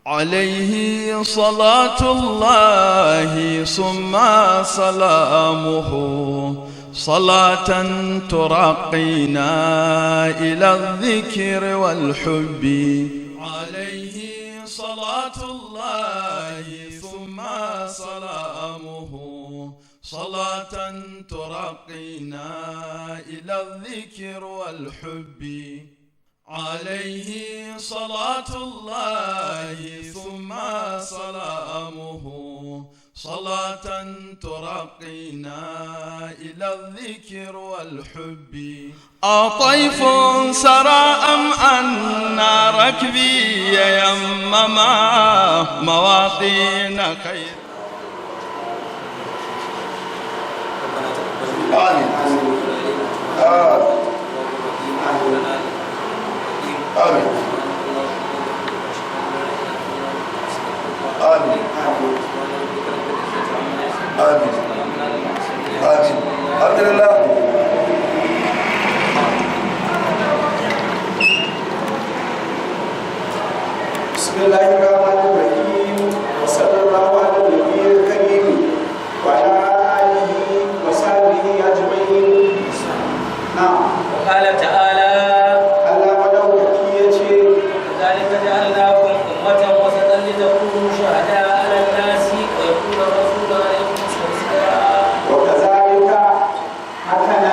عليه صلاة الله ثم سلامه صلاة ترقينا إلى الذكر والحب. عليه صلاة الله ثم سلامه صلاة ترقينا إلى الذكر والحب. عليه صلاة الله ثم سلامه صلاة ترقينا إلى الذكر والحب. أطيف سرى أم أن ركبي يمما مواطن خير. آمين آمين آمين آمين آمين. الحمد لله. بسم الله الرحمن الرحيم وصلى الله على النبي الكريم وعلى آله وصحبه أجمعين. نعم. وقال تعالى الله مدوكي يجي كذلك جعلناكم أمة وسطا لتكونوا شهداء على الناس ويكون الرسول عليكم شهيدا. وكذلك حكنا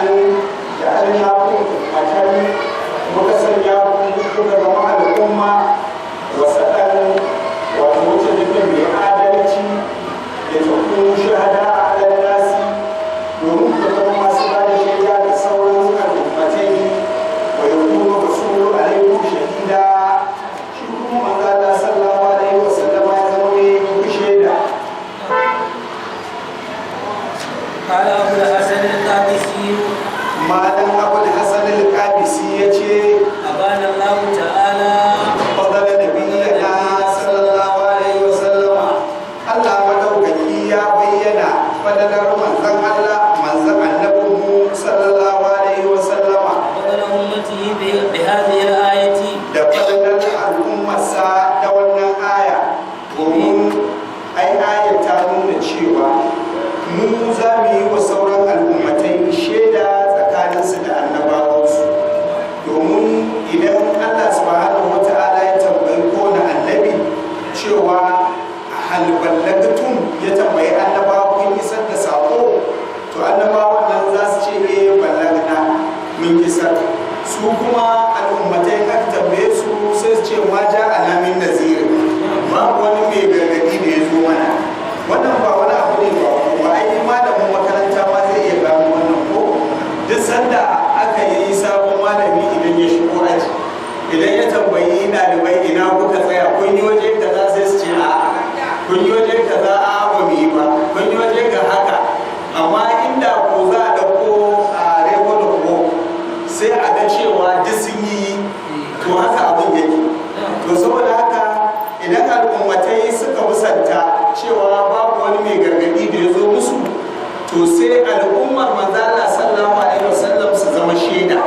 جعلناكم أمة مكسنياكم كل جماعة الأمة وسطا وموجد بعدالة لتكونوا شهداء على الناس domin ku zama masu ba da shaida da sauran al'ummatai wa yakunu rasulu alaikum shahida. Shi kuma manzo Allah sallallahu alaihi wasallam ya zama mai shaida. قال أبو الحسن القادسي Malam Abul Hasan al-Qabisi yace أبان الله تعالى fadala nabiyina sallallahu alaihi wasallam. Allah madaukaki ya bayyana fadalar manzon Allah manzon annabi sallallahu alaihi wasallam فضل أمته بهذه الآية da fadalar al'ummarsa da wannan aya, domin ai ayar ta nuna cewa mu za mu yi wa sauran al'ummatai shaida tsakaninsu da annabawansu. Domin idan Allah subhanahu wa ta'ala ya tambayi kowane annabi cewa hal ballagatum, ya tambayi annabawa kun isar da sako, to annabawan nan za su ce ballagna, mun isar. Su kuma al'ummatai aka tambaye su sai su ce ma ja alamin nazir, babu wani mai gargadi da ya zo mana. Wannan ba wani abu ne ba ai malamin makaranta ma zai iya gano wannan ko duk sanda aka yi sabon malami idan ya shigo aji, idan ya tambayi ɗalibai ina kuka tsaya, kun yi waje kaza, sai su ce a kun yi waje kaza, a ba mu yi ba, kun yi waje ga haka. Amma inda ko za a dauko a rekod ko sai a ga cewa duk sun yi, to haka abin yake. To saboda haka idan al'ummatai suka musanta cewa babu wani mai gargadi da ya zo musu, to sai al'ummar manzala sallallahu alaihi wasallam su zama shaida,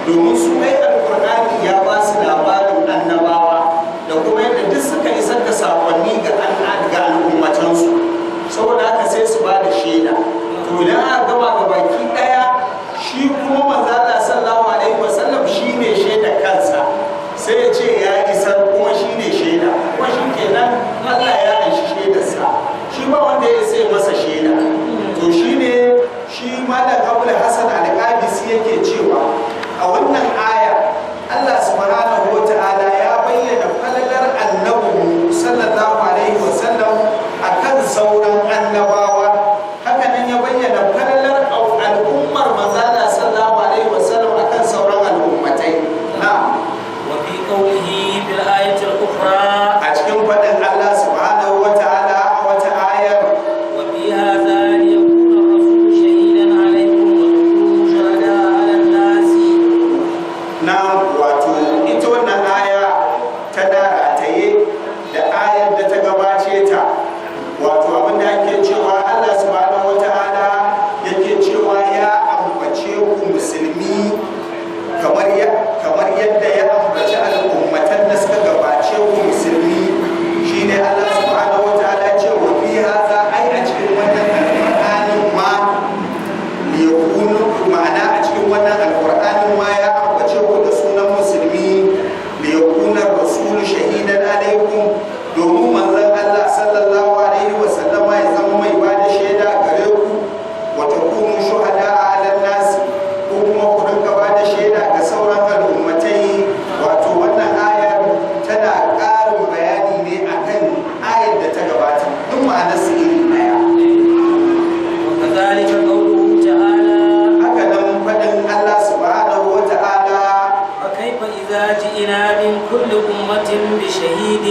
domin su ai alqur'ani ya ba su labarin annabawa da kuma yadda duk suka isar da sakonni ga al'ummatansu. Saboda haka sai su ba da shaida. To idan aka gama ga baki daya, shi kuma manzala sallallahu alaihi wasallam shine shaida kansa, sai ya ce ya isar kuma shine shaida, kuma shi kenan Allah ya aishi shaidarsa, shi ba wanda ya sai masa shaida. To shine shi Malam Abul Hasan al-Qabisi yake cewa a wannan aya cikin wannan alƙur'anin ma ya ambace ku da sunan musulmi li yakuna rasulu shahidan alaikum, domin manzon Allah sallallahu alaihi wa sallama ya zama mai ba da shaida gare ku, wa takunu shuhada ala nas, ko kuma ku rinka ba da shaida ga sauran al'ummatai. Wato wannan ayar tana ƙarin bayani ne akan ayar da ta gabata, duk ma'anar su iri ɗaya. وكذلك قوله تعالى haka nan faɗin Allah subhanahu wa ta'ala, فكيف إذا جئنا من كل أمة بشهيد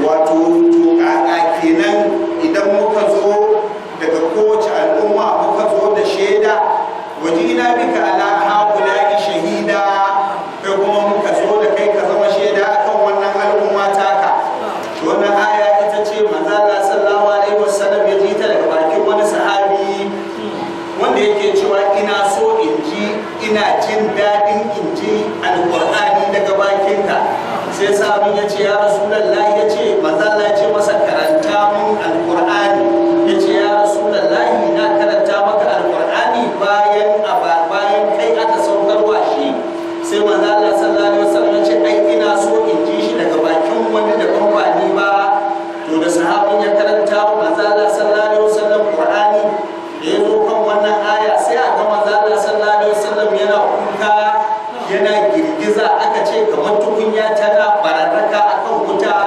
wato to kaka kenan idan muka zo daga kowace al'umma muka zo da shaida, wajina bika ala haula'i shahida, kai kuma muka zo da kai ka zama shaida akan wannan al'umma taka. Wannan aya ita ce manzo Allah sallallahu alaihi wasallam ya ji ta daga bakin wani sahabi wanda yake cewa ina so in ji, ina jin daɗin in ji alƙur'ani daga bakinka. Sai sahabin ya ce ya rasulullahi, ya ce manzo Allah ya ce masa karanta mun alƙur'ani, ya ce ya rasulullahi na karanta maka alƙur'ani bayan kai aka saukarwa shi. Sai manzo Allah sallallahu alaihi wasallam ya ce ai ina so in ji shi daga bakin wani da ban bani ba. To da sahabin ya karanta wa manzo Allah sallallahu alaihi wasallam Qur'ani, da ya zo kan wannan aya sai a ga manzo Allah sallallahu alaihi wasallam yana kuka, yana girgiza, aka ce kamar tukunya tana bararraka akan wuta,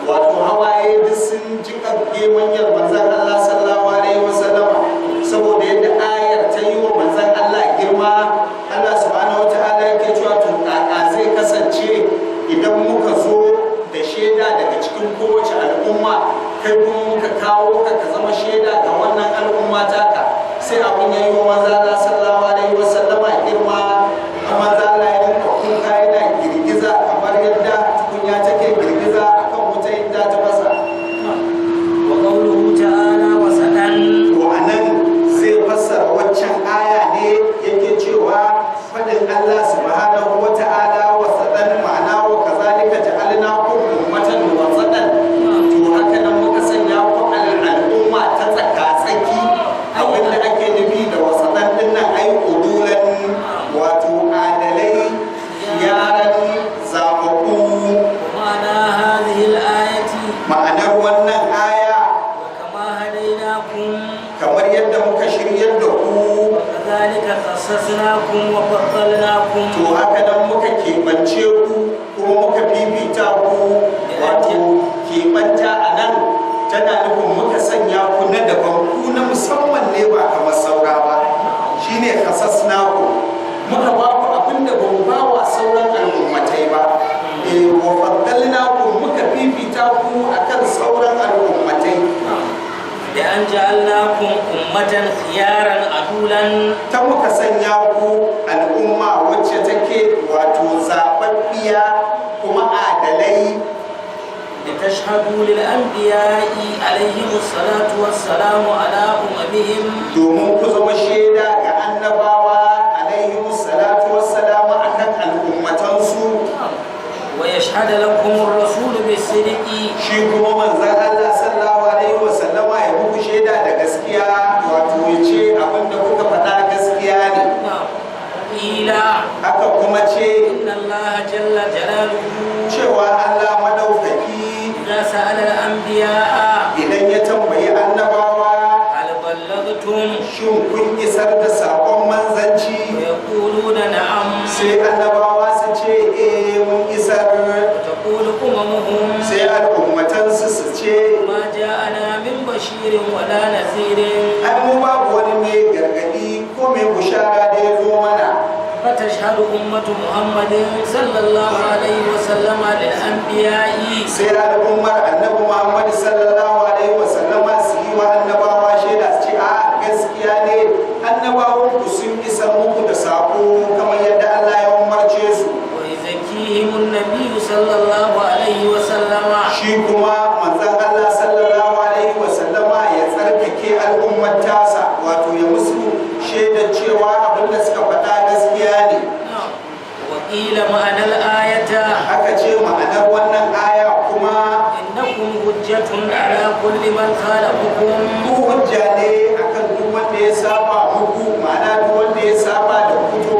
wato hawaye duk sun jika gemanyar manzon Allah sallallahu alaihi wasallam, saboda yadda ayar ta yi wa manzon Allah girma. Allah subhanahu wataala yake cewa to kaka zai kasance idan muka zo da shaida daga cikin kowace al'umma, kai kuma muka kawo ka zama shaida ga wannan al'umma taka. Sai abin ya yi wa manzo Allah sallallahu alaihi wasallama girma, manzo Allah ya rinka kuka yana girgiza kamar yadda tukunya take girgiza akan wuta in ta tafasa. وقوله تعالى وسطا To anan zai fassara waccan aya ne, yake cewa fadin Allah subhanahu wa ta'ala wasatan, ma'ana wa kazalika ja'alnakum ummatan wasatan. To haka nan muka sanya ku al'umma ta tsaka-tsaki. Abin da ake nufi da wasatan din nan ai udulan, wato adalai, yaran zababu. ومعنى هذه الآية Ma'anar wannan aya وكما هديناكم kamar yadda muka shiryar da ku, وكذلك خصصناكم وفضلناكم. to haka nan muka keɓance ku kuma muka fifita ku. Wato keɓanta a nan tana nufin muka sanya ku na daban, ku na musamman ne ba kamar saura ba. Shine khasasnaku, muka ba ku abin da ba mu ba wa sauran al'ummatai ba. Wa faddalnaku, muka fifita ku akan sauran al'ummatai. بأن جعلناكم أمة خيارا عدولا Ta muka sanya ku al'umma wacce take wato zaɓaɓɓiya kuma adalai, لتشهدوا للأنبياء عليهم الصلاة والسلام على أممهم domin ku zama shaida ga annabawa alaihimu salatu wassalamu akan al'ummatansu. ويشهد لكم الرسول بالصدق Shi kuma manzan Allah sallallahu alaihi wasallama ya muku shaida da gaskiya, wato ya ce abin da kuka faɗa gaskiya ne. قيل Aka kuma ce إن الله جل جلاله cewa Allah madaukaki إذا سأل الأنبياء idan ya tambayi annabawa, هل بلغتم shin kun isar da saƙon manzanci? ويقولون نعم Sai annabawa su ce mun isar. وتقول أممهم Sai al'ummatansu su ce ما جاءنا من بشير ولا نذير ai mu babu wani mai gargadi ko mai bushara da ya zo mana. فتشهد أمة محمد صلى الله عليه وسلم للأنبياء Sai al'ummar annabi Muhammad sallallahu alaihi wasallama su yi wa annabawa shaida su ce a gaskiya ne annabawan ku sun isa muku da sako kamar yadda Allah ya umarce su. ويزكيهم النبي صلى الله عليه وسلم Shi kuma manzon Allah sallallahu alaihi wasallama ya tsarkake al'ummar tasa, wato ya musu shaidar cewa abin da suka faɗa gaskiya ne. وقيل معنى الآية Aka ce ma'anar wannan aya kuma إنكم حجة على كل من خالفكم ku hujja ne akan duk wanda ya saba muku, ma'ana duk wanda ya saba da fito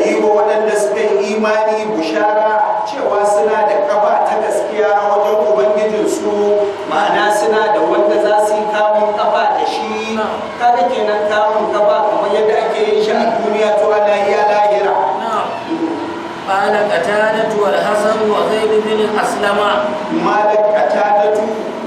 yi wa waɗanda suka yi imani bushara cewa suna da kafa ta gaskiya a wajen ubangijinsu, ma'ana suna da wanda za su yi kamun kafa da shi. Kada kenan kamun kafa kamar yadda ake yin shi a duniya to ana yi a lahira. قال قتادة والحسن وزيد بن أسلم. مالك قتادة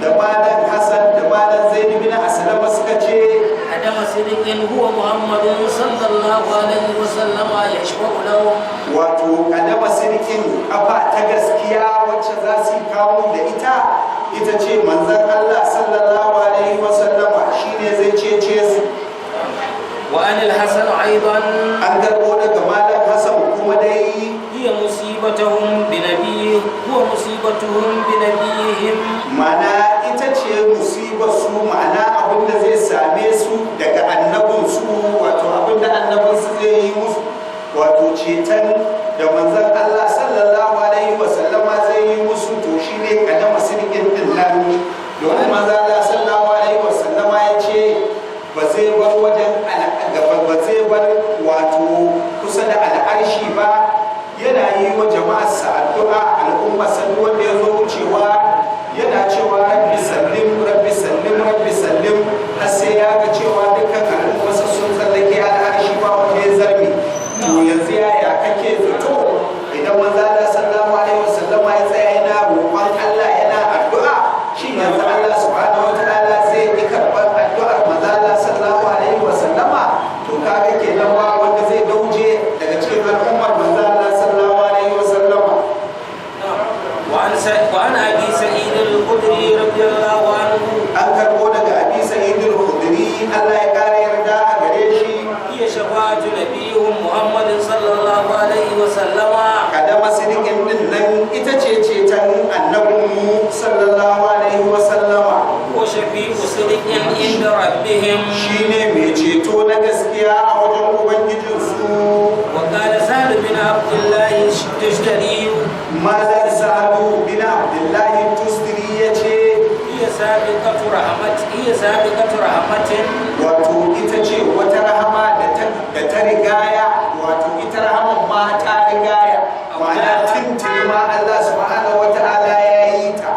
da malam Hassan da malam Zaid bin Aslam suka ce adama sidiqin huwa Muhammadun sallallahu alaihi wasallam yashfa'u lahu. Wato adama sidiqin kafa ta gaskiya wacce za su kawo da ita ce manzon Allah sallallahu alaihi wasallam shine zai cece su. Wa anil Hasan aidan an garbo daga malam Hassan kuma dai hiya musibatuhum bi nabiyyi huwa musibatuhum bi nabiyyihim. Mana ita ce musibar su, ma'ana abinda zai same su daga annabinsu, wato abinda annabinsu zai yi musu, wato ceton da manzon Allah sallallahu alaihi wasallama zai yi musu, to shine kadama sirkin din nan. Domin manzon Allah sallallahu alaihi wasallama ya ce ba zai bar wajen ba zai bar wato kusa da al'arshi ba, yana yi wa jama'arsa addu'a, al'umma sanu wanda ya zo wucewa yana cewa rabbi sallim rabbi sallim rabbi sallim, har sai ya ga cewa dukkan al'ummarsa sun tsallake al'arshi ba wanda ya zarmi. To yanzu yaya kake zato idan manzo Allah sallallahu alaihi wasallama ya tsaya yana roƙon Allah yana addu'a, shin yanzu Allah subhanahu wataala zai yi karɓar addu'ar manzo Allah sallallahu alaihi wasallama? To kaga kenan ba wanda zai dauje daga cikin al'ummar manzo Allah sallallahu alaihi wasallama. وعن أبي سعيد الخدري رضي الله عنه an karbo daga abi sa'id al-khudri Allah ya kare yarda a gare shi. هي شفاعة نبيهم محمد صلى الله عليه وسلم. Kadama sidikin din nan ita ce ceton annabinmu sallallahu alaihi wa sallama. وشفيع صدق عند ربهم. Shine mai ceto na gaskiya a wajen ubangijinsu. وقال سهل بن عبد الله التستري Malam Sa'adu bin Abdullahi Tustari ya ce هي سابقة رحمة. wato ita ce wata rahama da ta rigaya, wato ita rahaman ma ta rigaya, ma'ana tuntuni ma Allah subhanahu wa ta'ala ya yi ta.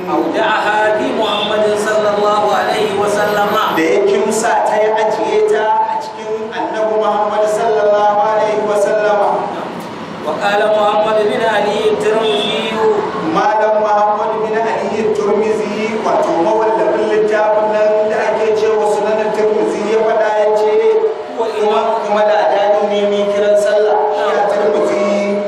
أودعها بمحمد صلى الله عليه وسلم. Da ya kimsa ta ya ajiye ta a cikin annabi Muhammad sallallahu alaihi wa sallama. وقال محمد بن علي الترمذي Malam Muhammad bin Ali Turmizi, wato mawallafin littafin nan da ake cewa sunan Turmizi, ya faɗa ya ce kuma da adani ne mai kiran sallah ya Turmizi.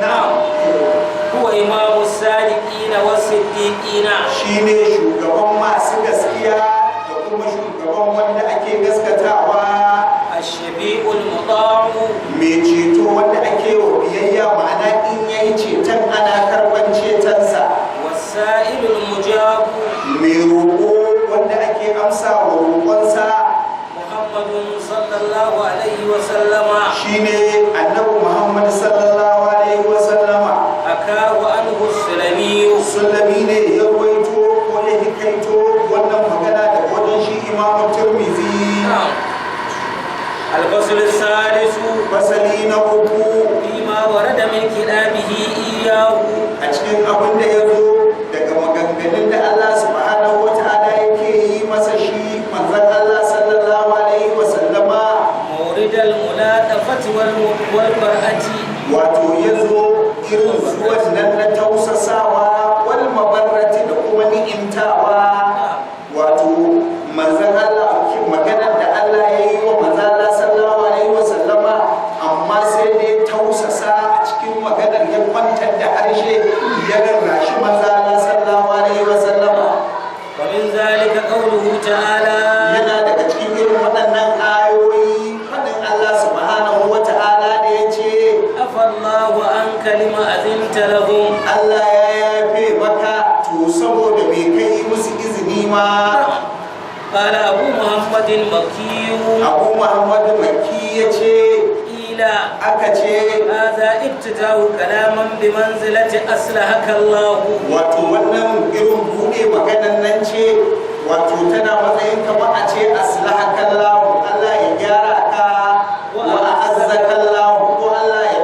هو إمام الصادقين والصديقين. Shine shugaban masu gaskiya da kuma shugaban wanda ake gaskatawa. الشفيع المطاع. Mai ceto wanda ake wa biyayya, ma'ana in yayi ceton ana karban cetonsa. والسائل المجاب. Mai roƙo wanda ake amsa wa roƙonsa. محمد صلى الله عليه وسلم. Shine annabi Muhammad sallallahu alaihi wa sallama. أكاه عنه السلمي. Sulami ne ya ruwaito ko ya hikaito wannan magana da wajen shi Imam Tirmidhi. الفصل الثالث Fasali na uku فيما ورد من كلامه إياه. a cikin abin da ya zo daga maganganun da Allah subhanahu wa ta'ala yake yi masa shi manzon Allah sallallahu alaihi wa sallama. مورد الملاطفة والبرأة. Wato ya zo irin zuwan nan na tausasawa wal mabarrati da kuma ni'imtawa. Wato manzon Allah, maganar da Allah ya yi wa manzon Allah sallallahu alaihi wa sallama, amma sai da ya tausasa a cikin maganar, ya kwantar da harshe ya rarrashi manzon Allah sallallahu alaihi wa sallama. ومن ذلك قوله تعالى Yana daga cikin irin waɗannan ayoyi faɗin Allah subhanahu wa ta'ala da ya ce عفى الله عنك لما أذنت لهم. Allah ya yafe maka, to saboda bai kai musu izini ma. قال أبو محمد مكي Abu Muhammad Makki ya ce إلى aka ce هذا ابتداء كلاما بمنزلة أصلحك الله. wato wannan irin buɗe maganan nan ce, wato tana matsayin kamar a ce aslahakallahu, Allah ya gyara ka, wa a'azzakallahu, ko Allah ya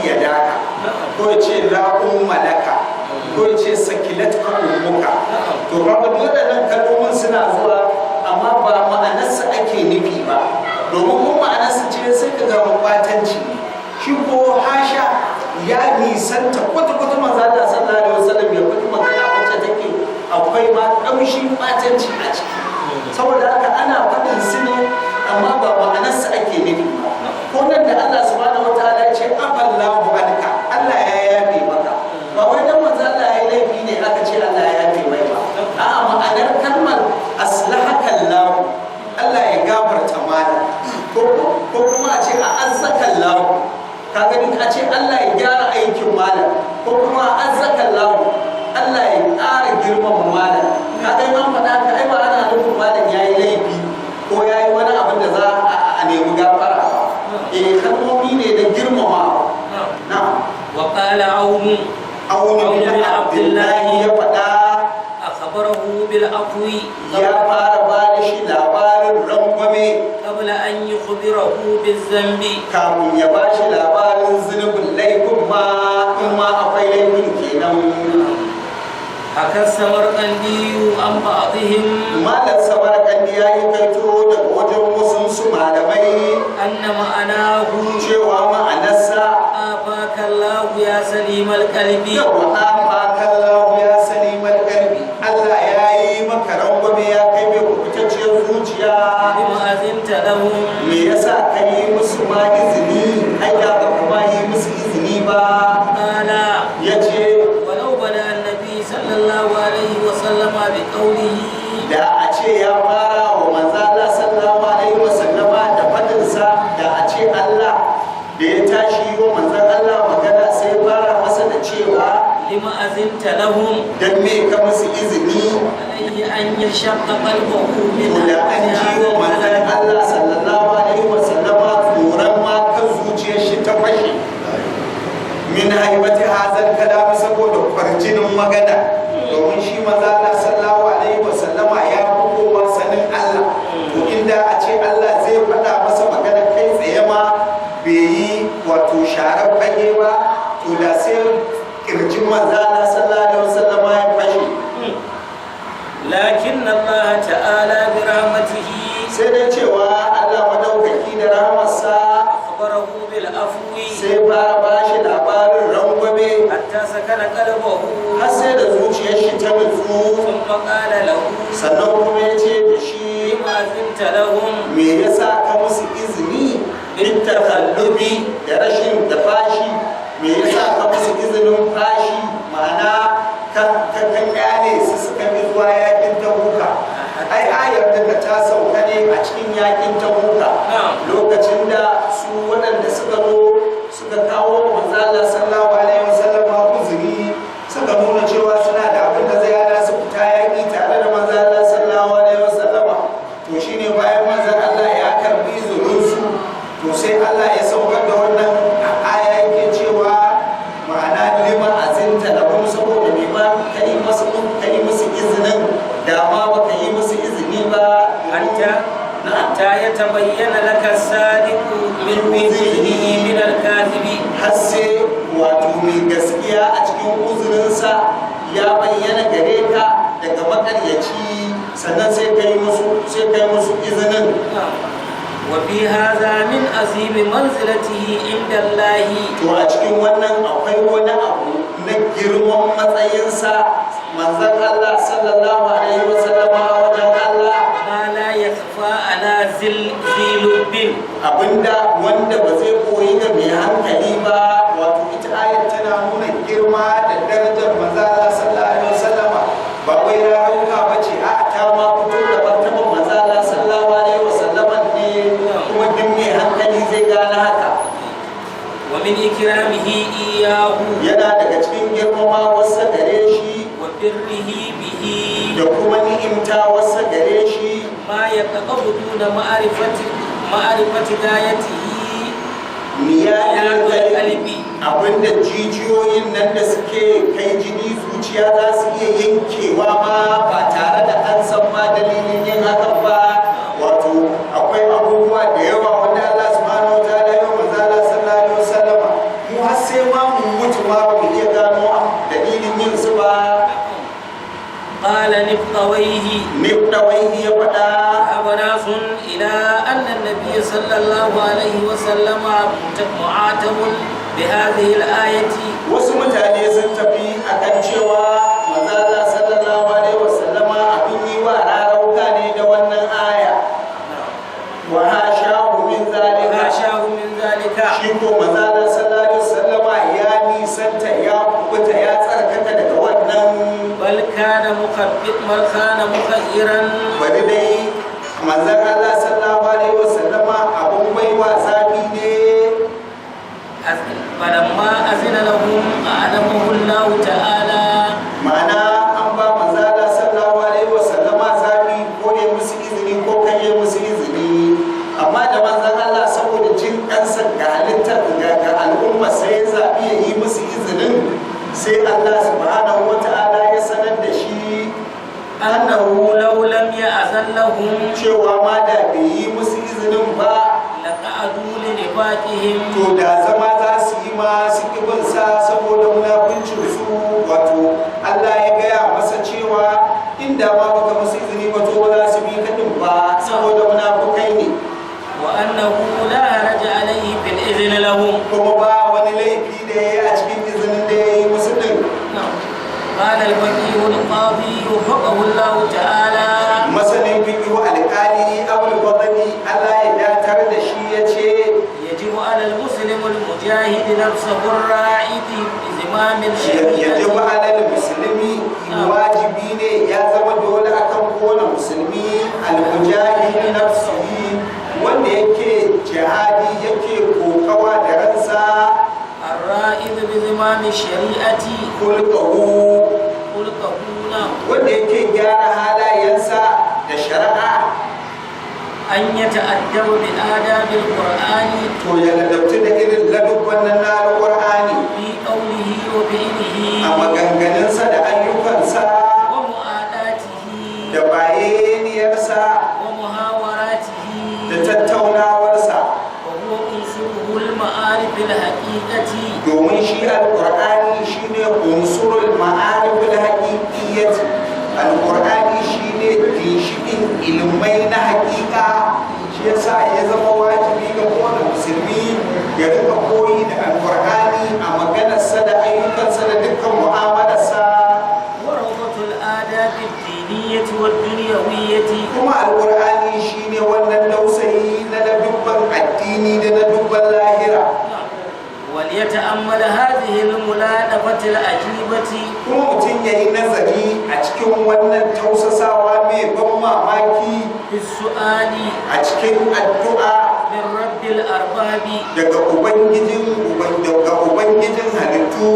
yadaka ko ya ce la umma laka ko ya ce sakilatka ummuka. to babu waɗannan kalmomin suna zuwa amma ba ma'anarsa ake nufi ba, domin mun ma'anarsa ce sai ka ga mabatanci shi ko hasha ya nisanta kwata-kwata manzo Allah sallallahu alaihi wasallam ya faɗi magana wacce take akwai ma kamshin batanci a ciki, saboda haka ana faɗin su ne amma ba ma'anarsa ake nufi ba. ko nan da Allah subhanahu wataala ya ce afallahu anka, Allah ya yafe maka, ba wai dan manzo Allah ya yi laifi ne aka ce Allah ya yafe mai ba, a'a ma'anar kalmar aslahaka Allah, Allah ya gafarta mana, ko kuma a ce a azzaka Allah, ka gani a ce Allah ya gyara aikin malam, ko kuma azzaka Allah, Allah ya ƙara girmama malam. ka ga an faɗa ka ai ba ana nufin malam yayi laifi ko yayi wani abin da za a nemi gafara ba, kalmomi ne da girmama. na'am. wa qala aunu bin Abdullahi ya faɗa akhbarahu bil afwi, ya fara ba da shi labarin rangwame qabla an yukhbirahu biz zambi, kamun ya ba shi labarin zunubin laifin ma in ma akwai laifin kenan. haka samarqandi an ba'dihim, malam samarqandi ya yi kaito daga wajen wasu su malamai anna ma'anahu, cewa ma'anarsa afakallahu ya salimal qalbi, yawa afakallahu ya salimal qalbi, Allah ya yi maka rangwame ya kai mai kubutacciyar zuciya. bima azinta lahum, me yasa ka yi musu ma izini ai da ba kuma yi musu izini ba. qala ya ce walau bada annabi sallallahu alaihi wa sallama bi qawlihi, da a ce ya fara wa manzo Allah sallallahu alaihi wa sallama da fadinsa, da a ce Allah da ya tashi wa manzo Allah magana sai fara masa da cewa lima azinta lahum, dan me ka musu izini. alaihi an yashaqqa qalbuhu min to da an ji wa manzo Allah sallallahu alaihi wa sallama tsoron ma kan zuciyar shi ta fashe min haibati hazal kalam, saboda kwarjinin magana, domin shi manzo Allah sallallahu alaihi wa sallama ya fi kowa sanin Allah. to inda a ce Allah zai faɗa masa magana kai tsaye ma bai yi wato sharar fage ba, to da sai kirjin manzo Allah sallallahu alaihi wa sallama ya fashe. lakin Allah ta'ala bi rahmatihi, sai dai cewa Allah madaukaki da rahmarsa akhbarahu bil afwi, sai fara bashi labarin rangwame hatta sakana qalbuhu, har sai da zuciyar shi ta nutsu, thumma qala lahu sannan kuma ya ce da shi lima azinta lahum, me yasa ka musu izini in takallubi da rashin da fashi, me yasa ka musu izinin fashi, ma'ana ka kyale su suka bi zuwa yakin tabuka. ai ayar da ta sauka ne a cikin yakin tabuka, lokacin da su waɗanda suka zo suka kawo manzo Allah sallallahu alaihi wasallam uzuri, suka nuna cewa suna da abin da zai hana su fita yaki tare da manzo Allah sallallahu alaihi wasallam. to shine bayan manzo Allah ya karbi zurinsu, to sai Allah ya saukar da wannan aya yake cewa ma'ana lima azinta lahum, saboda me ba kai musu izinin, da ma baka yi musu izini ba. hatta yatabayyana laka sadiqu min wajhihi min al-kadhibi, har sai wato mai gaskiya a cikin uzurinsa ya bayyana gare ka daga makaryaci, sannan sai kai musu izinin. wa fi hadha min azimi manzilatihi inda Allah, to a cikin wannan akwai wani abu na girman matsayinsa manzon Allah sallallahu alaihi wasallam wajen Allah, ma la yakhfa ala zilubin, abinda wanda ba zai koyi ga mai hankali ba. wato ita ayar tana nuna girma da darajar manzon Allah sallallahu alaihi wasallam, ba wai rarauka bace, a ta ma fito da martaban manzon Allah sallallahu alaihi wasallam ne, kuma duk mai hankali zai gane haka. wa min ikramihi iyahu, yana daga cikin girmama wasa gare shi wa birrihi bihi, da kuma ni'imta wasa gare shi ma yaqabudu da ma'rifati gayatihi niyayen qalbi, kalbi, abinda jijiyoyin nan da suke kai jini zuciya za su iya yankewa ma ba tare da an san ma dalilin yin hakan ba. wato akwai abubuwa da yawa wanda Allah subhanahu wa ta'ala ya manzo Allah sallallahu alaihi wasallam mu har sai sai ma mu mutu ma ba mu iya gano dalilin yin su ba. قال نبطويه ya faɗa أبناس إلى أن النبي صلى الله عليه وسلم معاتب بهذه الآية. wasu mutane sun tafi akan cewa manzo sallallahu alaihi wasallama abin yi wa rarauka ne da wannan aya. wa hashahu min zalika shi ko manzo sallallahu alaihi wasallama ya nisanta ya kubuta ya tsarkaka daga wannan. بل كان مخيرا bari dai manzon Allah sallallahu alaihi wasallama abun baiwa zabi ne. فلما أذن لهم أعلمه الله تعالى ma'ana an ba manzon Allah sallallahu alaihi wasallama zabi ko ya musu izini ko kan ya musu izini, amma da manzon Allah saboda jin kansa ga halittar ga al'umma sai ya zabi ya yi musu izinin, sai Allah subhanahu wata'ala ya sanar da shi أنه لو لم يأذن لهم cewa ma da bai yi musu izinin ba لقعدوا لنفاقهم to da zama za su yi ma su bin sa saboda munafincin su. Wato Allah ya gaya masa cewa inda ma baka musu izini ba to ba za su bi kadin ba saboda munafukai ne. وأنه لا حرج عليه في الإذن لهم. kuma ba wani laifi da ya yi a cikin izinin da ya yi musu din. قال الفقيه القاضي وفقه الله تعالى masanin fiqh alƙali Abul Fadli Allah ya datar da shi yace يجب على المسلم المجاهد نفسه الراعي بزمام yajibu الشريعة alal muslimi wajibi ne ya zama dole akan kowane musulmi al-mujahid nafsihi wanda yake jihadi yake kokawa da ransa الراعي بزمام الشريعة kulqahu نعم wanda yake gyara halayensa da shari'a أن يتأدب بآداب القرآن to ya ladabtu da irin ladubban nan na alqur'ani في قوله وفعله a maganganunsa da ayyukansa ومؤاداته da bayaniyarsa ومحاوراته da tattaunawarsa, وهو أنصره المعارف الحقيقة domin shi alqur'ani shine unsurul ma'arifil haqiqiyyati. Alqur'ani shine ginshiƙin ilmai na haƙiƙa, shi yasa ya zama wajibi ga kowane musulmi ya rika koyi da alqur'ani a maganarsa da ayyukansa da dukkan mu'amalarsa. وروضة الآداب الدينية والدنيوية kuma alqur'ani shine wannan dausayi na dubban addini da na dubban lahira. وليتأمل هذه الملادفة العجيبة kuma mutum ya yi nazari a cikin wannan tausasawa mai ban mamaki في السؤال a cikin addu'a من رب الأرباب daga ubangijin halittu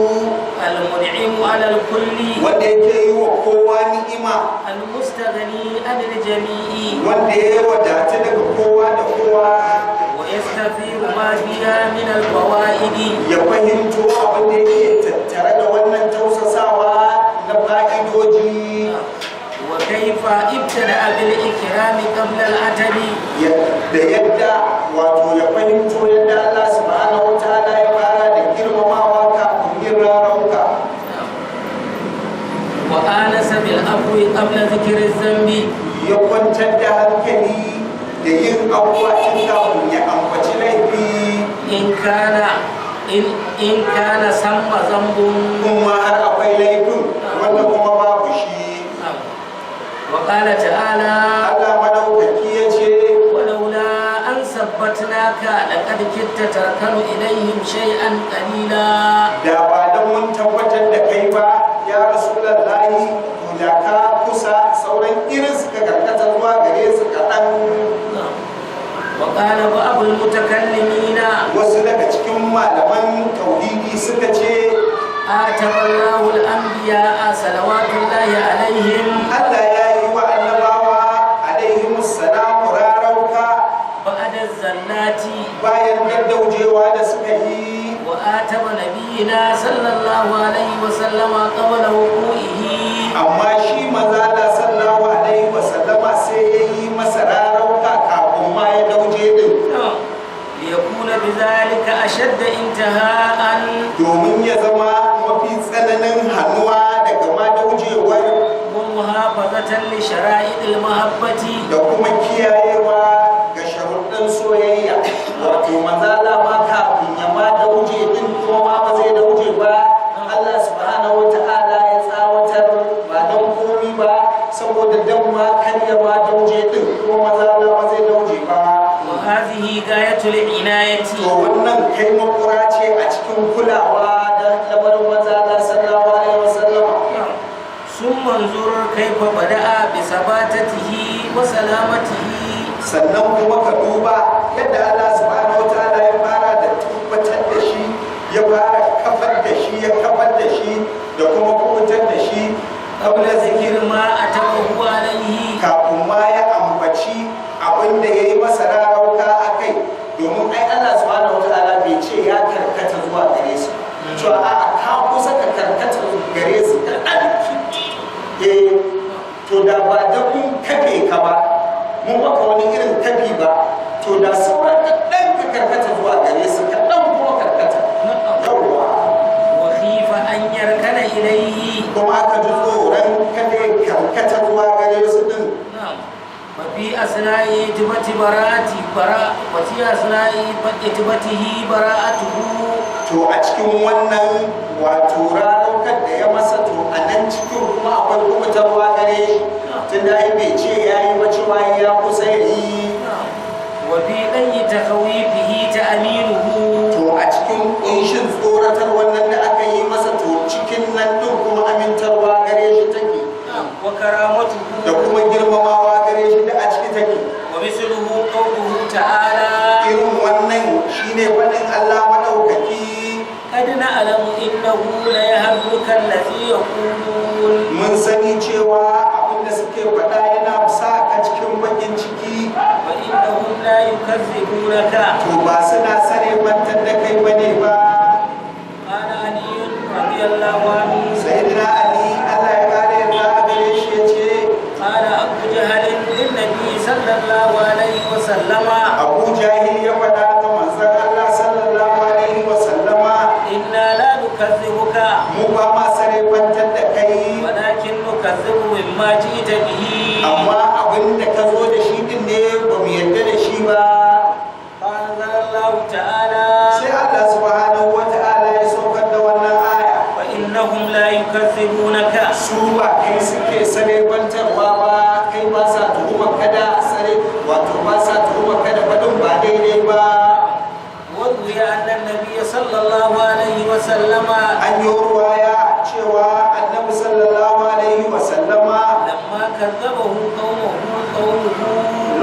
المنعم على الكل wanda yake yi wa kowa ni'ima, المستغني عن الجميع wanda ya wadata daga kowa da kowa, ويستثير ما فيها من الفوائد ya fahimto abin da yake tattare da wannan tausasawa na fa'idoji. وكيف ابتدأ بالإكرام قبل العتب da yadda wato ya fahimto yadda Allah subhanahu wa ta'ala ya fara da girmamawa kafin yin rarauka. وآنس بالعفو قبل ذكر الذنب Ya kwantar da hankali da yin abuwa tun kafin ya ambaci laifi. إن كان سمى ذنب kuma har akwai laifin wanda kuma babu shi. وقال تعالى Allah madaukaki ya ce ولولا أن ثبتناك لقد كدت تركن إليهم شيئا قليلا da ba don mun tabbatar da kai ba ya rasulullahi to da ka kusa sauran irin suka karkata zuwa gare su kaɗan. وقال بعض المتكلمين Wasu daga cikin malaman tauhidi suka ce آتم الله الأنبياء صلوات الله عليهم Allah ya yi wa annabawa alaihimussalam rarauka بعد الزلات bayan daddaujewa da suka yi, وآتم نبينا صلى الله عليه وسلم قبل وقوعه amma shi manzala sallallahu alaihi wasallama sai ya yi masa rarauka kafin ma ya dauje din, ليكون بذلك أشد انتهاء domin to wannan kai makura ce a cikin kulawa da lamarin manzo Allah sallallahu alaihi wasallam. ثم انظر كيف بدأ بثباتته وسلامته. sannan kuma ka duba yadda Allah subhanahu wataala ya fara da tabbatar da shi, ya fara kafar da shi, ya kafar da shi da kuma kubutar da shi قبل ذكر ما أتمه عليه. kafin ma ya ambaci abin da ya yi masa rarauka a kai, domin ai Allah subhanahu wataala bai ce ya karkata zuwa gare su cewa a ka kusa ka karkata gare su kaɗan. To da ba da kun kafe ka ba, mun baka wani irin kafi ba, to da sauran kaɗan ka karkata zuwa gare su kaɗan kuma karkata. Yawwa. وخيف أن يركن إليه. Kuma aka ji tsoron kada ya karkata zuwa gare su din. وفي أثناء إجبة براءته. To a cikin wannan wato rarraukar da ya masa, to a nan cikin kuma akwai kubutarwa gare shi, tun da bai ce ya yi ba cewa ya kusa ya yi. وفي أي تخويفه تأمينه. To a cikin ƙunshin tsoratar wannan da aka yi masa, to cikin nan ɗin kuma amintarwa gare shi take. وكرامته. Da kuma girmamawa gare shi da a ciki take. ومثله قوله تعالى. Irin wannan shine faɗin Allah maɗaukaki. قد نعلم إنه ليحزنك الذي يقولون. Mun sani cewa abin da suke faɗa yana sa ka cikin bakin ciki. وإنهم لا يكذبونك. To ba suna sane bantar da kai bane ba. قال علي رضي الله عنه. Sayyidina Ali Allah ya kare yarda a gare shi yace, قال أبو جهل للنبي صلى الله عليه وسلم. Abu Jahil ya faɗa ga manzon Allah sallallahu alaihi wa sallama, إنا لا نكذبك mu ba ma sane bantar da kai, ولكن نكذب مما جئت به. amma abin da ka zo da shi din ne ba mu yarda da shi ba. فأنزل الله تعالى. Sai Allah subhanahu wa ta'ala ya saukar da wannan aya. فإنهم لا يكذبونك. Su ba kai suke sane bantarwa ba, kai ba sa tuhumar kada sane, wato ba sa tuhumar kada faɗin ba daidai ba. وروي أن النبي صلى الله عليه وسلم An yi ruwaya cewa annabi sallallahu alaihi wa sallama لما كذبه قومه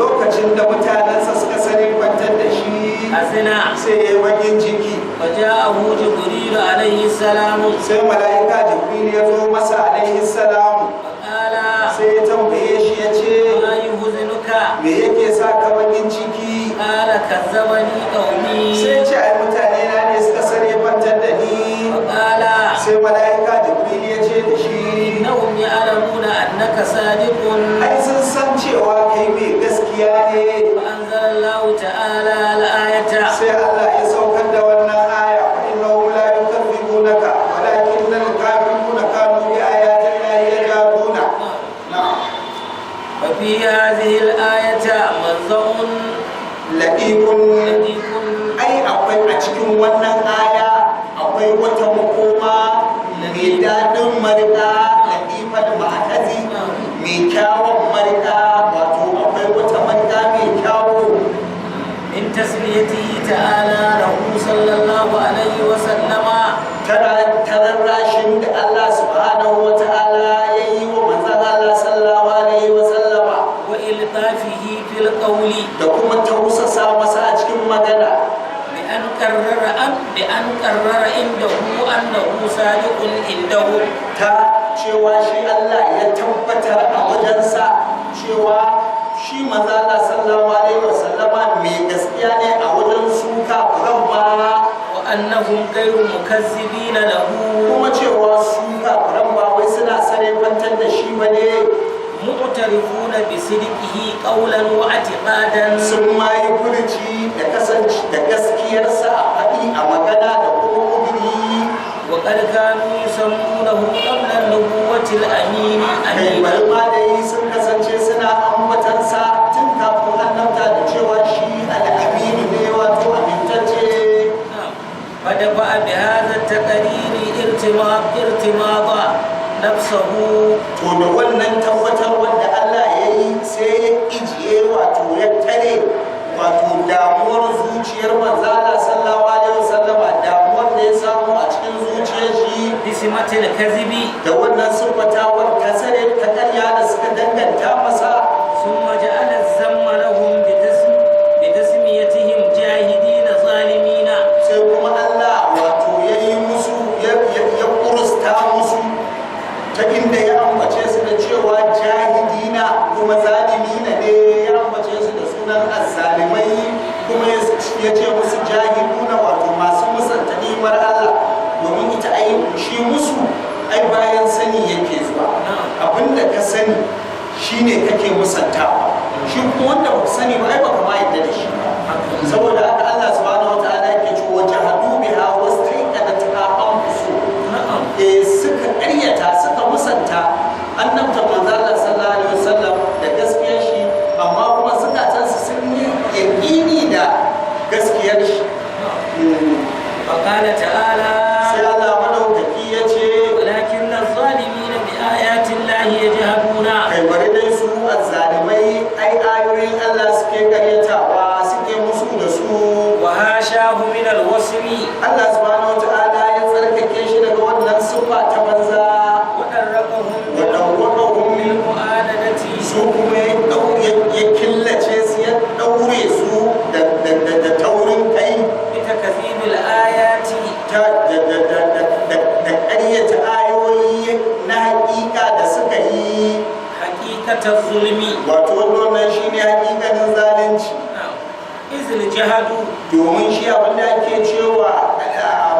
lokacin da mutanensa suka sani bantar da shi, أزنا. sai ya yi bakin ciki. فجاءه جبريل عليه السلام Sai mala'ika Jibril ya zo masa alaihi salam, فقال sai ya tambaye shi ya ce, ما يحزنك؟ me yake sa ka bakin ciki? قال كذبني قومي. Sai ce ai mutane na ne suka sani bantar da ni. فقال Sai mala'ika Jibril ya ce da shi, إنهم يعلمون أنك صادق. ai sun san cewa kai mai gaskiya ne. فأنزل الله تعالى الآية. Sai Allah ya saukar da wannan aya, fa innahum la yukadzibunaka walakinnal kafiruna kanu bi ayati llahi yajaduna. Na'am. وفي هذه الآية منزع Laqibun, لطيف. ai akwai a cikin wannan aya akwai wata makoma mai daɗin marika, latifal ma'akazi, mai kyawun marika, wato akwai wata marika mai kyawu. من تسميته تعالى له صلى الله عليه وسلم Tararrashin da Allah subhanahu wa ta'ala ya yi wa manzan Allah sallallahu alaihi wa sallama, وإلطافه في القول da kuma tausasa masa a cikin magana, بأن قرر عنده أنه صادق عنده. ta cewa shi Allah ya tabbatar a wajensa cewa shi manzan Allah sallallahu alaihi wa sallama mai gaskiya ne a wajen su kafiran ba, وأنهم غير مكذبين له. kuma cewa su kafiran ba wai suna sarefantar da shi ba ne. معترفون بصدقه قولا واعتقادا. Sun ma yi furci da kasance da gaskiyarsa a faɗi a magana da kuma ƙudiri. وقد كانوا يسمونه قبل النبوة الأمين Kai أمين. bari ma dai sun kasance suna ambatansa tun kafin annabta da cewa shi al'aminu ne, wato amintacce. فدفع بهذا التقرير ارتماض نفسه. To da wannan tabbatar wanda Allah ya yi sai ya ijiye, wato ya tare wato damuwar zuciyar manzala بسمة الكذب da wannan siffatawar ta sare ta ƙarya da suka danganta masa. ثم جعل الذم لهم بتسميتهم جاهدين ظالمين sai kuma Allah wato ya yi musu ya ƙurusta musu ta inda ya ambace su da cewa jahidina kuma zalimina ne, ya ambace su da sunan azzalimai kuma ya ce musu jahiduna wato masu musanta nimar Allah, domin ita ai shi musu ai bayan sani yake zuwa. Abinda ka sani shine kake musantawa, shi kuma wanda ba sani ba ai baka ma yadda da shi ba. Saboda haka Allah subhanahu wataala yake cewa jahadu biha wastaiqanatha anfusuhum, suka ƙaryata suka musanta annabta manzo Allah sallallahu alaihi wasallam da gaskiyar shi, amma kuma zukatansu sun yi yaƙini da gaskiyar shi. وقال تعالى sai Allah madaukaki ya ce ولكن الظالمين بآيات الله يجهدون kai bari dai su azzalimai ai ayoyin Allah suke karyatawa suke musu da su. وهاشاه من الوصف Allah subhanahu wataala ya tsarkake shi daga wannan siffa ta banza, وقربهم wa dawwaqahum min بالمؤاندة su kuma ya killace su ya daure su da taurin kai بتكذيب الآيات da ƙaryata ayoyi na haƙiƙa da suka yi. حقيقة الظلم Wato wannan shine haƙiƙanin zalunci, إذ الجهد domin shi abin da ake cewa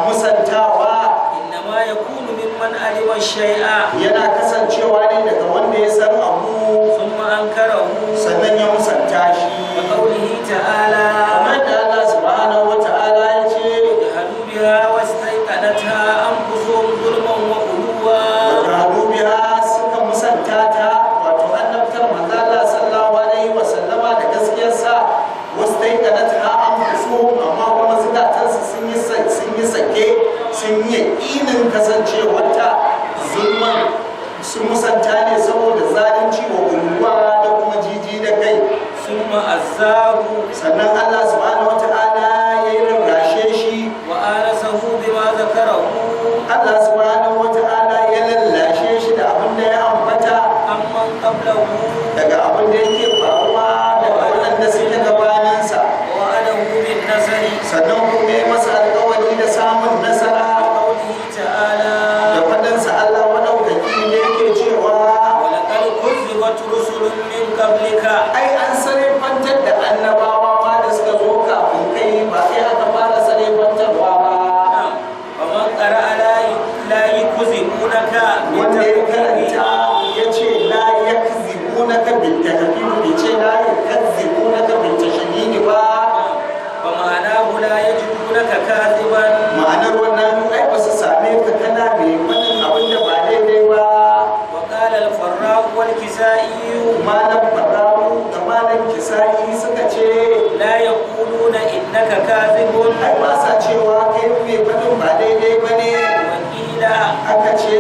musantawa إنما يكون ممن علم الشيء yana kasancewa ne daga wanda ya san abu ثم أنكره sannan ya musanta shi. وقوله تعالى Kamar da Allah subhanahu wata'ala ya ce جهدوا بها واستيقنتها أنفسهم ظلما وعلوا wajahadu biha suka musanta ta, wato annabtar manzo Allah sallallahu alaihi wa sallama da gaskiyarsa, wastaiqanatha anfusuhum, amma kuma zukatansu sun yi sake sun yi yaƙinin kasancewarta zulman, sun musanta ne saboda zalunci wa gulwa da kuma jiji da kai. ثم أزاغوا Sannan Allah subhanahu wata'ala ya yi rarrashe shi, وآنسه بما ذكره Allah subhanahu wata'ala ya lallashe shi da abin da ya ambata عمن قبله daga abin da yake faruwa daga waɗanda suke gabaninsa, ووعده بالنصر sannan kuma ya masa alƙawari da samun nasara. قوله تعالى Da faɗinsa Allah maɗaukaki ne yake cewa ولقد كذبت رسل من قبلك ai an sarrafantar da annabawa ma da suka zo kafin kai, ba sai aka fara sarrafantarwa ba. ومن قرأ لا يكذبونك Wanda ya karanta بالتكذيب ya ce la yakzibunaka bil takfir, bai ce la yakzibunaka bil tashdid ba. ومعناه لا يجدونك كاذبا Ma'anar wannan ai ba su same ka kana mai faɗin abin da ba daidai ba. وقال الفراء والكسائي Malam Farawu da Malam Kisa'i suka ce لا يقولون إنك كاذب ai ba sa cewa kai mai faɗin ba daidai ba ne. وقيل Aka ce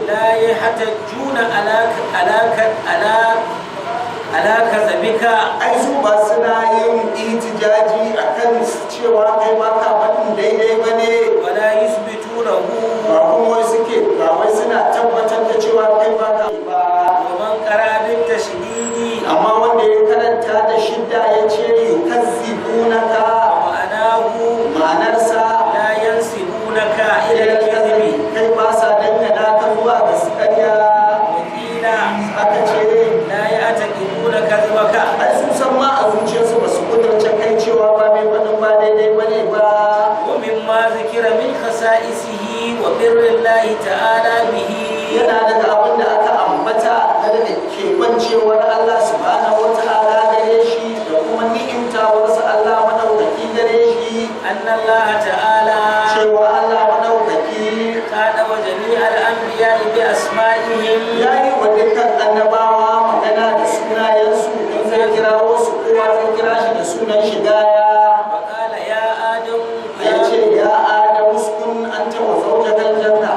لا يحتجون على كذبك ai su ba suna yin itijaji akan cewa kai ba ka faɗin daidai ba ne. ولا يثبتونه Ba kuma wai suke ba wai suna tabbatar da cewa kai ba ka ba. ومن قرأ بالتشديد Amma wanda ya karanta da shidda ya ce yukazzibunaka, ومعناه ma'anarsa لا ينسبونك إلى الكذب kai ba sa dangana ka zuwa ga su ƙarya. وقيل Aka ce لا يعتقدون كذبك ai sun san ma a zuciyarsu ba su kudurce kai cewa ba mai faɗin ba daidai ba ne ba. ومما ذكر من خصائصه وبر الله تعالى به Yana daga abin da aka ambata na da keɓancewar Allah subhanahu wa ta'ala gare shi da kuma ni'imtawarsa Allah madaukaki gare shi, أن الله تعالى cewa Allah madaukaki خاطب جميع الأنبياء بأسمائهم ya yi wa dukkan annabawa magana da sunayensu, in zai kirawo su kowa zai kira shi da sunan shi gaya. وقال يا آدم Ya ce ya Adamu uskun anta wa zawjakal janna,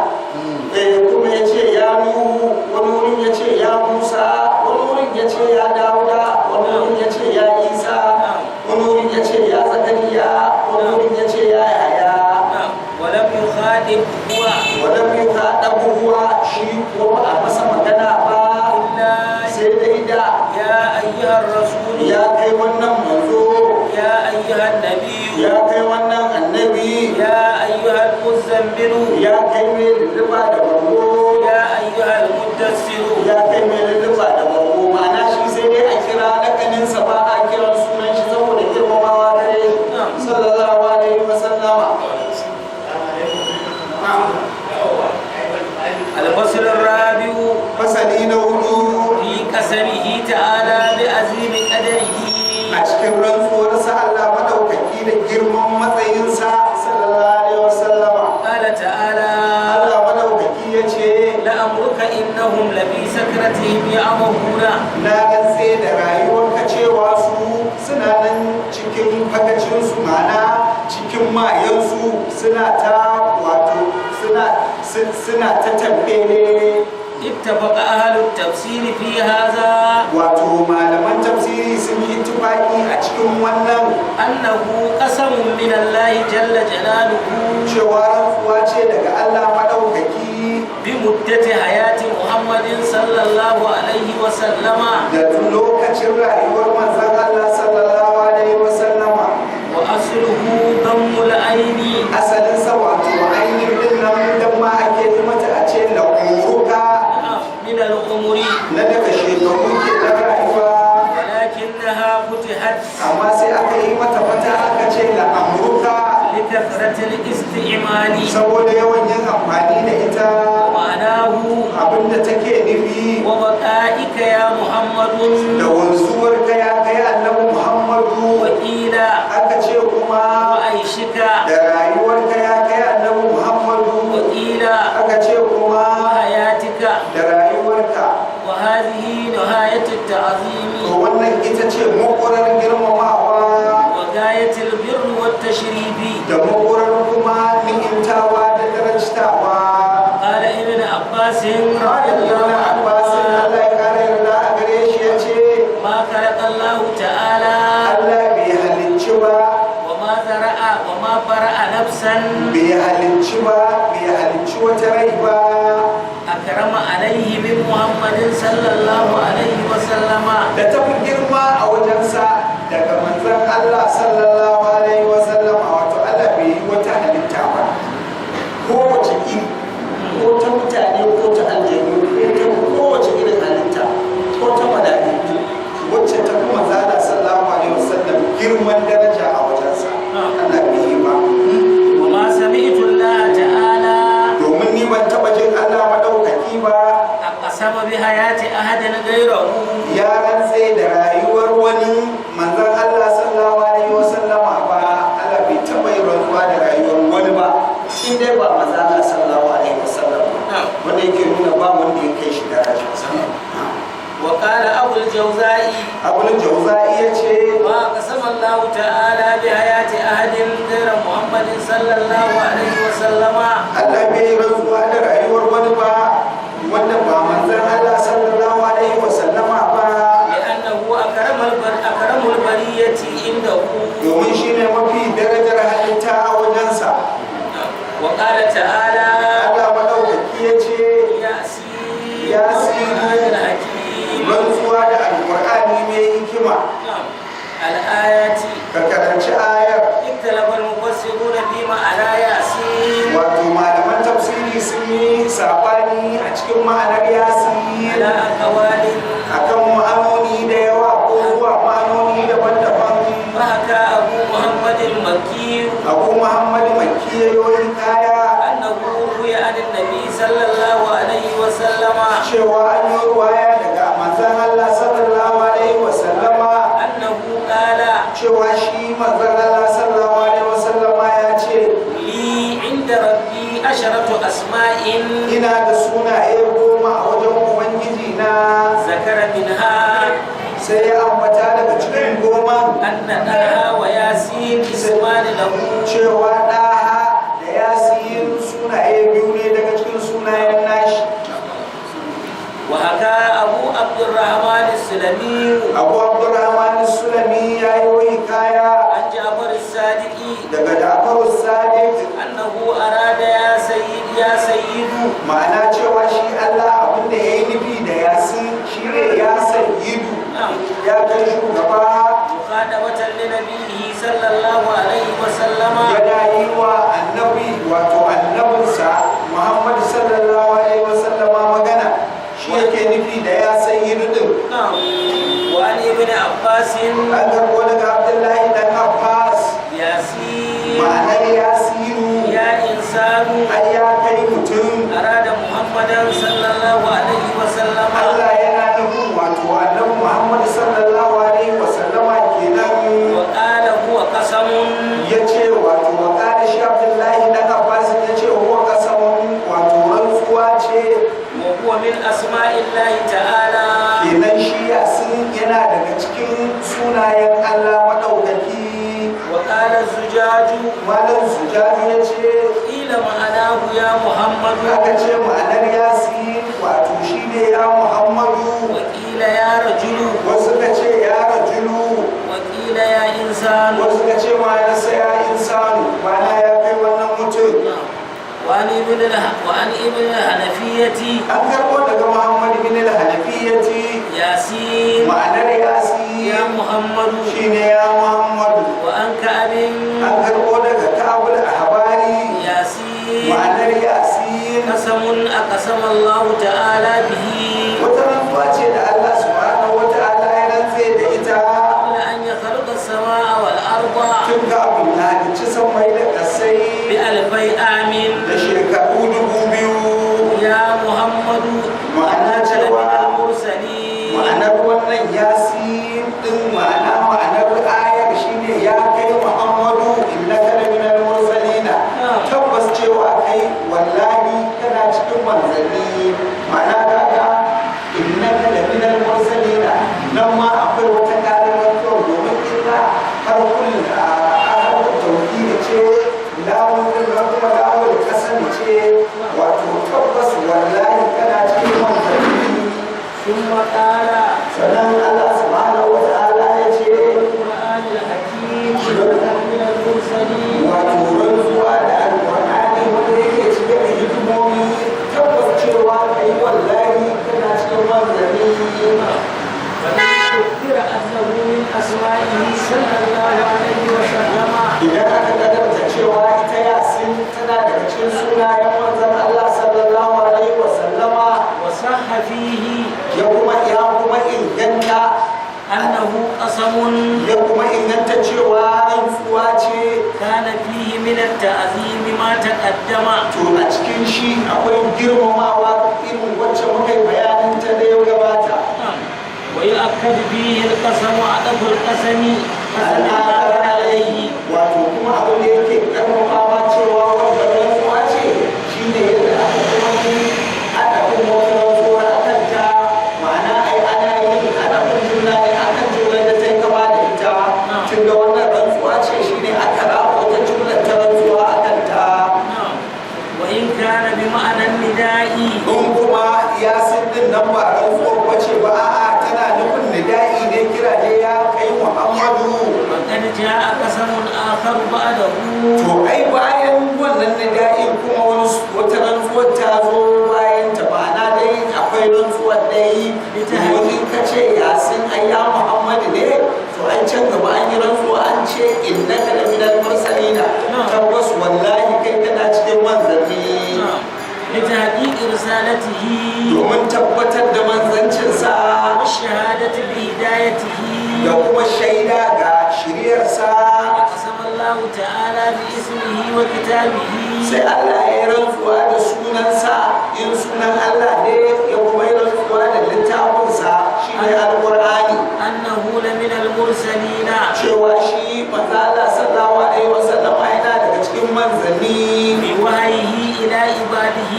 kuma ya ce ya Nuhu, wani wurin ya ce ya Musa, wani wurin ya ce ya Dawuda, wani wurin ya ce ya Isa, wani wurin ya ce ya Zakariya, wani wurin ya ce ya Yahaya. ولم يخاطبه huwa ولم يخاطب هو شيء وما masa magana ba illa sai dai da ya ayyuhar rasul ya kai wannan manzo ya ayyuhan nabiyyu ya kai wannan annabi ya ayyuhal muzammilu ya kai mai lulluba da bango ya ayyuhal muddassiru ya kai mai lulluba da bango ma'ana shi sai dai a kira lakaninsa ba a kiran sunan shi saboda girmamawa gare shi sallallahu alaihi wasallama الفصل الرابع fasali na hudu في قسمه تعالى بعظيم قدره a cikin rantsuwarsa Allah madaukaki da girman matsayinsa sallallahu alaihi wasallama قال تعالى Allah madaukaki ya ce لأمرك إنهم لفي سكرتهم يعمهون na rantse da rayuwarka cewa su suna nan cikin fagacinsu mana cikin mayansu suna ta wato suna ta tabbele اتفق أهل التفسير في هذا wato malaman tafsiri sun yi tufaki a cikin wannan أنه قسم من الله جل جلاله cewa rantsuwa ce daga Allah madaukaki بمدة حياة محمد صلى الله عليه وسلم da lokacin rayuwar manzon Allah sallallahu alaihi wasallama وأصله ضم العين asalinsa wato ainihin din nan dan ma ake yi mata a ce la'uruka من الأمور na daga shekaru ke da rayuwa ولكنها فتحت amma sai aka yi mata fata aka ce la'amurka لكثرة الاستعمال saboda yawan yin amfani da ita معناه abinda take nufi وبقائك يا محمد da wanzuwar ka ya kai annabi Muhammadu وقيل aka ce kuma وعيشك da rayuwar ka ya kai annabi Muhammadu وقيل aka ce kuma وحياتك da rayuwarka وهذه نهاية التعظيم to wannan ita ce makurar girmamawa وغاية البر والتشريف da makurar kuma ni'imtawa da darajtawa قال ابن عباس رضي Ibn الله Abbas عنهما Allah ya kare yarda a gare shi ya ce ما خلق الله تعالى Allah bai halicci ba وما ذرأ وما برأ نفسا bai halicci ba bai halicci wata rai ba أكرم عليه من محمد صلى الله عليه وسلم da ta fi girma a wajensa daga manzon Allah sallallahu alaihi wasallam wato Allah bai yi wata halitta ba kowace iri ko ta mutane ko ta aljanu ko ta kowace irin halitta ko ta mala'iku wacce ta fi manzon Allah sallallahu alaihi wasallam girman daraja a wajensa Allah bai yi ba وما سمعت الله تعالى domin ni ban taba jin Allah madaukaki ba أقسم بحياة أحد غيره ya rantse da rayuwar wani manzon Allah sallallahu alaihi wasallam ba Allah bai taba yin rantsuwa da rayuwar wani ba in dai ba manzon Allah sallallahu alaihi wasallam wanda yake nuna ba wanda ya kai shi daraja وقال أبو الجوزاء Abul Jawza'i ya ce ما قسم الله تعالى بحياة أحد غير محمد صلى الله عليه وسلم Allah bai yi rantsuwa da rayuwar wani ba wanda ba manzon Allah sallallahu alaihi wasallama ba لأنه أكرم البرية عنده domin shine mafi darajar halitta a wajensa وقال تعالى Allah madaukaki ya ce ياسين ياسين. الحكيم rantsuwa da alkur'ani mai hikima الآيات ka karanci ayar اختلف المفسرون في معنى ياسين wato malaman tafsiri sun yi sabani a cikin ma'anar yasin على أقوال akan ma'anoni da yawa ko zuwa ma'anoni daban-daban فحكى أبو محمد المكي abu muhammad makki yayin kaya أنه روي عن النبي صلى الله عليه وسلم cewa an yi ruwaya daga manzon Allah sallallahu alaihi wasallama أنه قال cewa shi manzon Allah sallallahu alaihi wasallama ya ce لي عند ربي 10 أسماء ina da sunaye 10 a wajen ubangiji na ذكر منها sai ya ambata daga cikin 10 أن طه وياسين اسمان له cewa ɗaha da yasin sunaye biyu ne daga cikin sunayen nashi وحكى أبو عبد الرحمن السلمي abu abdurrahman sulami ya yi wai kaya عن جعفر الصادق daga jafaru sadiq أنه أراد يا سيد يا يا سيد ma'ana cewa shi Allah abinda ya yi nufi da yasin shi ne ya sayyidu ya kai shugaba مخاطبة لنبيه صلى الله عليه وسلم yana yi wa annabi wato annabinsa Muhammad sallallahu alaihi wasallama magana shi yake nufi da ya sayyidu din نعم وعن ابن عباس an karbo daga Abdullahi dan Abbas ياسين ma'anar yasiru يا إنسان ai ya kai mutum أراد محمدا صلى الله عليه وسلم Allah yana nufin wato annabi Muhammad sallallahu alaihi wasallama kenan وقال هو قسم yace wato wakala shi Abdullahi dan Abbas yace huwa qasamun wato rantsuwa ce وهو من أسماء الله تعالى kenan shi yasin yana daga cikin sunayen Allah madaukaki وقال الزجاج malam Zujaju yace قيل معناه يا محمد aka ce ma'anar yasin wato shine ya Muhammadu وقيل يا رجل wasu ka ce ya rajulu وقيل يا إنسان wasu ka ce ma'anarsa ya insanu ma'ana ya kai wannan mutum وعن ابن الحنفية an karbo daga Muhammad bin al-Hanafiyyati ياسين ma'anar yasin يا محمد shine ya Muhammadu وعن كعب an karbo daga Ka'bul Ahbari ياسين ma'anar yasin قسم أقسم الله تعالى به wata rantsuwa ce da Allah subhanahu wa ta'ala ya rantse da ita قبل أن يخلق السماء والأرض tun kafin ya halicci sammai da ƙasai بألفي عام da shekaru 2000 يا محمد ma'ana أنت من cewa المرسلين ma'anar wannan yasin din ma'anar ayar shine ya kai Muhammadu innaka laminal mursalina tabbas cewa kai wallahi kana cikin manzanni ma'ana kaga innaka laminal mursalina nan ma akwai wata ƙarin wato domin illa har kullum a harkar tauhidi ce lawun din kuma lawun kasani ce wato tabbas wallahi kana cikin manzanni ثم قال sannan Allah subhanahu wa ta'ala ya ce القرآن الحكيم إنك من المرسلين wato rantsuwa da alƙur'ani wanda yake cike da hikimomi tabbas cewa kai wallahi kana cikin manzanni وقد أخبر أنه من أسمائه صلى الله عليه وسلم idan aka kadarta cewa ita yasin tana daga cikin sunayen manzon Allah sallallahu alaihi wa sallama وصح فيه ya kuma inganta أنه قسم ya kuma inganta cewa rantsuwa ce كان فيه من التعظيم ما تقدم to a cikin shi akwai girmamawa irin wacce muka yi bayanin ta da ya gabata ويؤكد فيه القسم عدم القسم al'adar alayhi wato kuma abin da yake karfafawa cewa wanda rantsuwa ce shi ne yadda aka kuma yi adabin wata rantsuwar akan ta ma'ana ai ana yin adabin juna ne akan juna da ta yi kama da ita tun da wannan rantsuwa ce shi ne aka raba wata jumlar ta rantsuwa akan ta وإن كان بمعنى النداء in kuma ya din nan ba rantsuwar bace ba a'a tana nufin nida'i ne kira ne ya kai Muhammadu وقد جاء قسم آخر بعده to ai bayan wannan nida'in kuma wata rantsuwar ta zo bayan ta ma'ana dai akwai rantsuwar dai wani ka ce yasin ai ya Muhammadu ne to an can gaba an yi rantsuwa an ce innaka la minal mursalina tabbas wallahi kai kana cikin manzanni لتحقيق رسالته domin tabbatar da manzancinsa والشهادة بهدايته da kuma shaida ga shiryarsa أقسم الله تعالى باسمه وكتابه sai Allah ya yi rantsuwa da sunansa in sunan Allah ne ya kuma yi rantsuwa da littafinsa shi ne alƙur'ani أنه لمن المرسلين cewa shi manzo Allah sallallahu alaihi wasallam yana daga cikin manzanni بوحيه إلى عباده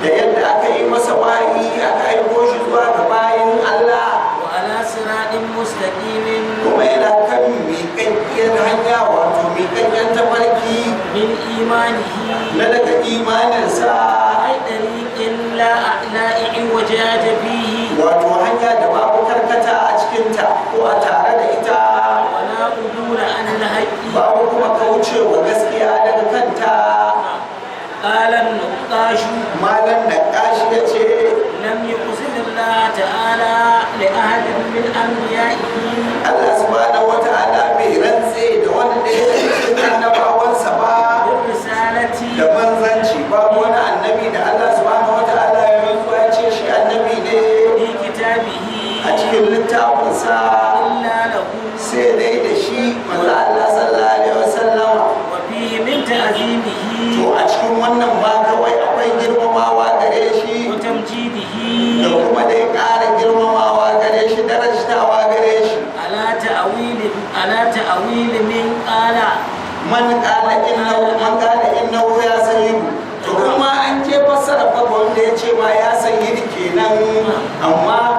da yadda aka yi masa wahayi aka aiko shi zuwa ga bayin Allah وعلى صراط مستقيم kuma yana kan miƙaƙƙiyar hanya wato miƙaƙƙiyar tafarki من إيمانه na daga imaninsa أي طريق لا إعوجاج فيه wato hanya da babu karkata a cikinta ko a tare da ita ولا عدول عن الحق babu kuma kaucewa gaskiya daga kanta قال النقاش تعالى لأحد من أنبيائه Allah subhanahu wata'ala bai rantse da wani ɗaya daga cikin annabawansa ba بالرسالة da manzanci, babu wani annabi da Allah subhanahu wata'ala ya rantsuwa ya ce shi annabi ne في كتابه a cikin littafinsa إلا له sai dai da shi manzo Allah sallallahu alaihi wasallam. وفيه من تعظيمه To a cikin wannan ma kawai akwai girmamawa gare shi وتمجيده da kuma dai ƙara girmamawa gare shi, darajtawa gare shi. على تأويل من قال man ƙala innahu ya sayyidu, to kuma an ke fassara fa wanda ya ce ma ya sayyidu kenan, amma